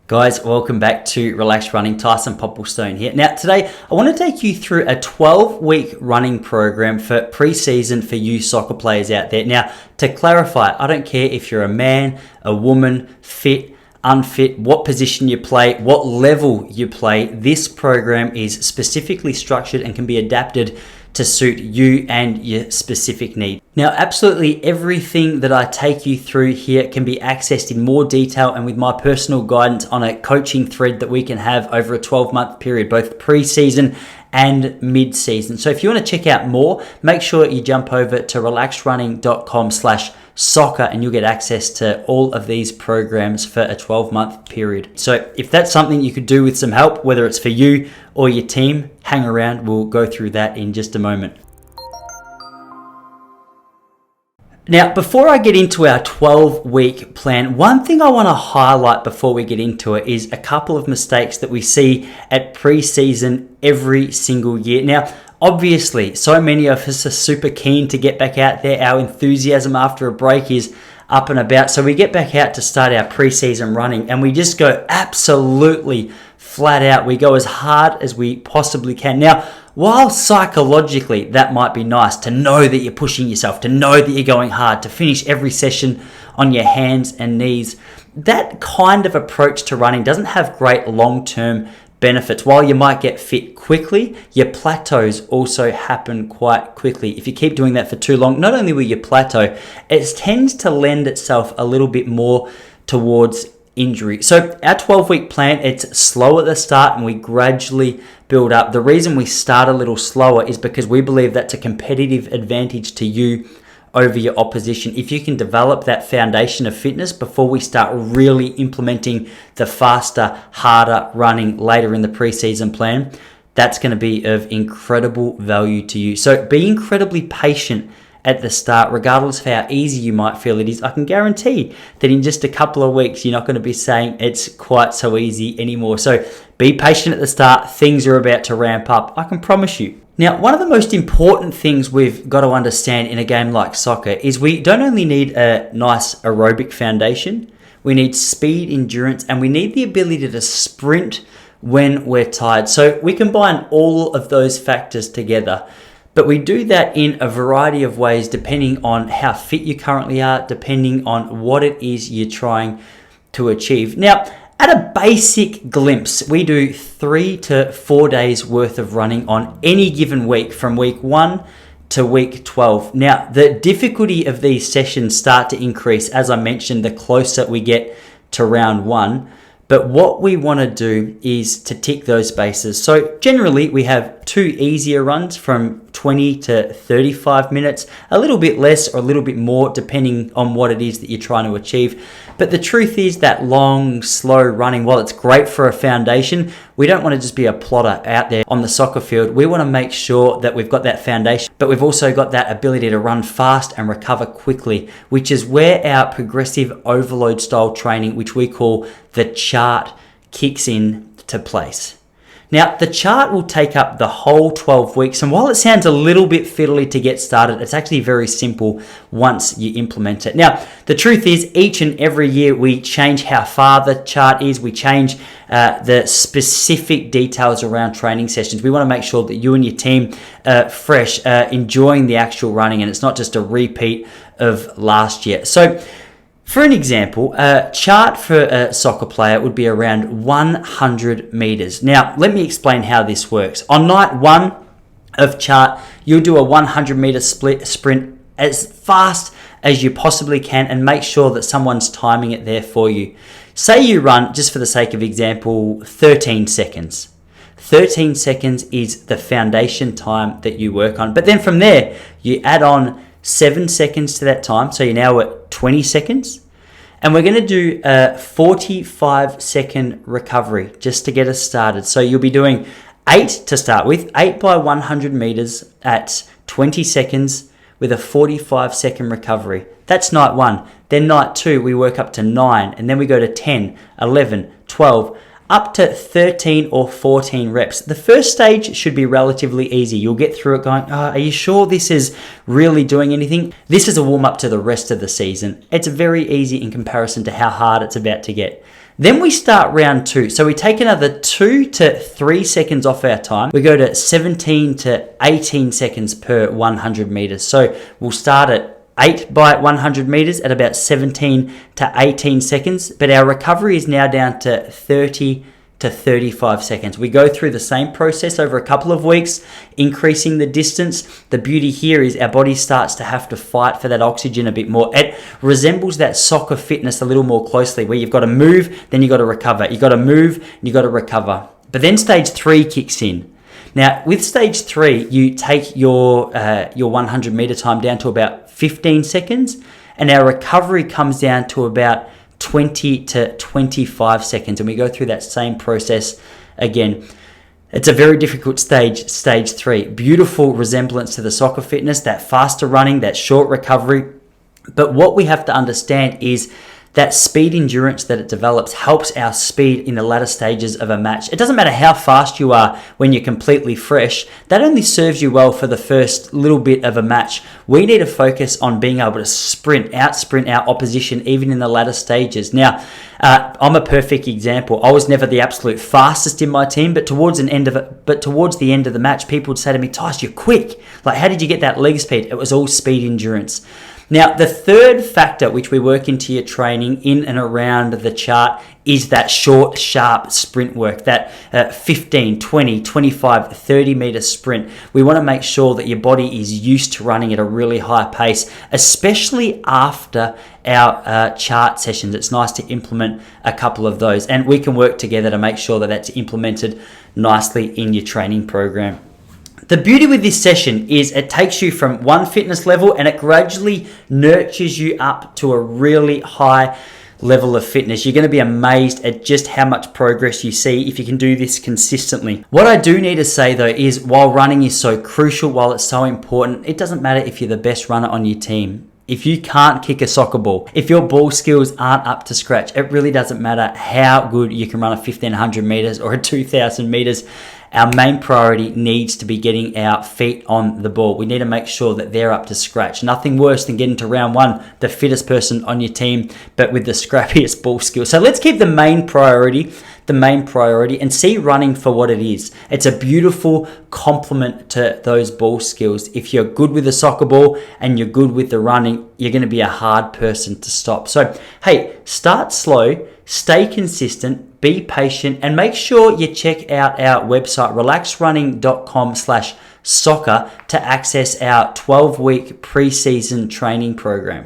Guys, welcome back to Relaxed Running. Tyson Popplestone here. Now, today I want to take you through a 12-week running program for pre-season for you soccer players out there. Now, to clarify, I don't care if you're a man, a woman, fit, unfit, what position you play, what level you play. This program is specifically structured and can be adapted to suit you and your specific need. Now, absolutely everything that I take you through here can be accessed in more detail and with my personal guidance on a coaching thread that we can have over a 12-month period, both pre-season and mid-season. So if you want to check out more, make sure you jump over to relaxedrunning.com/soccer and you'll get access to all of these programs for a 12-month period. So if that's something you could do with some help, whether it's for you or your team, hang around. We'll go through that in just a moment. Now, before I get into our 12-week plan, one thing I want to highlight before we get into it is a couple of mistakes that we see at pre-season every single year. Now, obviously, so many of us are super keen to get back out there. Our enthusiasm after a break is up and about. So we get back out to start our pre-season running and we just go absolutely flat out. We go as hard as we possibly can. Now, while psychologically that might be nice to know that you're pushing yourself, to know that you're going hard, to finish every session on your hands and knees, that kind of approach to running doesn't have great long-term benefits. While you might get fit quickly, your plateaus also happen quite quickly. If you keep doing that for too long, not only will you plateau, it tends to lend itself a little bit more towards injury. So our 12-week plan, it's slow at the start and we gradually build up. The reason we start a little slower is because we believe that's a competitive advantage to you over your opposition. If you can develop that foundation of fitness before we start really implementing the faster, harder running later in the preseason plan, that's going to be of incredible value to you. So be incredibly patient at the start, regardless of how easy you might feel it is. I can guarantee that in just a couple of weeks, you're not going to be saying it's quite so easy anymore. So be patient at the start. Things are about to ramp up, I can promise you. Now, one of the most important things we've got to understand in a game like soccer is we don't only need a nice aerobic foundation, we need speed, endurance, and we need the ability to sprint when we're tired. So we combine all of those factors together. But we do that in a variety of ways depending on how fit you currently are, depending on what it is you're trying to achieve. Now, at a basic glimpse, we do 3 to 4 days worth of running on any given week from week 1 to week 12. Now, the difficulty of these sessions start to increase, as I mentioned, the closer we get to round 1. But what we want to do is to tick those bases. So generally we have 2 easier runs from 20 to 35 minutes, a little bit less or a little bit more depending on what it is that you're trying to achieve. But the truth is that long, slow running, while it's great for a foundation, we don't want to just be a plotter out there on the soccer field. We want to make sure that we've got that foundation, but we've also got that ability to run fast and recover quickly, which is where our progressive overload style training, which we call the chart, kicks in to place. Now, the chart will take up the whole 12 weeks, and while it sounds a little bit fiddly to get started, it's actually very simple once you implement it. Now, the truth is, each and every year we change how far the chart is, we change the specific details around training sessions. We want to make sure that you and your team are fresh, enjoying the actual running, and it's not just a repeat of last year. So, for an example, a chart for a soccer player would be around 100 meters. Now, let me explain how this works. On night 1 of chart, you'll do a 100 meter sprint as fast as you possibly can and make sure that someone's timing it there for you. Say you run, just for the sake of example, 13 seconds. 13 seconds is the foundation time that you work on. But then from there, you add on 7 seconds to that time. So you're now at 20 seconds. And we're going to do a 45-second recovery just to get us started. So you'll be doing 8 to start with, 8 by 100 meters at 20 seconds with a 45-second recovery. That's night 1. Then night 2, we work up to 9. And then we go to 10, 11, 12, up to 13 or 14 reps. The first stage should be relatively easy. You'll get through it going, are you sure this is really doing anything? This is a warm up to the rest of the season. It's very easy in comparison to how hard it's about to get. Then we start round 2. So we take another 2 to 3 seconds off our time. We go to 17 to 18 seconds per 100 meters. So we'll start at 8 by 100 meters at about 17 to 18 seconds, but our recovery is now down to 30 to 35 seconds. We go through the same process over a couple of weeks, increasing the distance. The beauty here is our body starts to have to fight for that oxygen a bit more. It resembles that soccer fitness a little more closely, where you've got to move, then you've got to recover. You've got to move, and you've got to recover. But then stage 3 kicks in. Now, with stage 3, you take your 100 meter time down to about 15 seconds, and our recovery comes down to about 20 to 25 seconds, and we go through that same process again. It's a very difficult stage 3. Beautiful resemblance to the soccer fitness, that faster running, that short recovery. But what we have to understand is that speed endurance that it develops helps our speed in the latter stages of a match. It doesn't matter how fast you are when you're completely fresh. That only serves you well for the first little bit of a match. We need to focus on being able to sprint our opposition even in the latter stages. Now, I'm a perfect example. I was never the absolute fastest in my team, but towards the end of the match, people would say to me, "Tyson, you're quick. Like, how did you get that leg speed?" It was all speed endurance. Now, the third factor which we work into your training in and around the chart is that short, sharp sprint work, that 15, 20, 25, 30 meter sprint. We want to make sure that your body is used to running at a really high pace, especially after our chart sessions. It's nice to implement a couple of those, and we can work together to make sure that that's implemented nicely in your training program. The beauty with this session is it takes you from one fitness level and it gradually nurtures you up to a really high level of fitness. You're going to be amazed at just how much progress you see if you can do this consistently. What I do need to say though is, while running is so crucial, while it's so important, it doesn't matter if you're the best runner on your team. If you can't kick a soccer ball, if your ball skills aren't up to scratch, it really doesn't matter how good you can run a 1500 meters or a 2000 meters. Our main priority needs to be getting our feet on the ball. We need to make sure that they're up to scratch. Nothing worse than getting to round 1, the fittest person on your team, but with the scrappiest ball skills. So let's keep the main priority, and see running for what it is. It's a beautiful complement to those ball skills. If you're good with the soccer ball and you're good with the running, you're going to be a hard person to stop. So, hey, start slow, stay consistent, be patient, and make sure you check out our website, relaxrunning.com/soccer, to access our 12-week pre-season training program.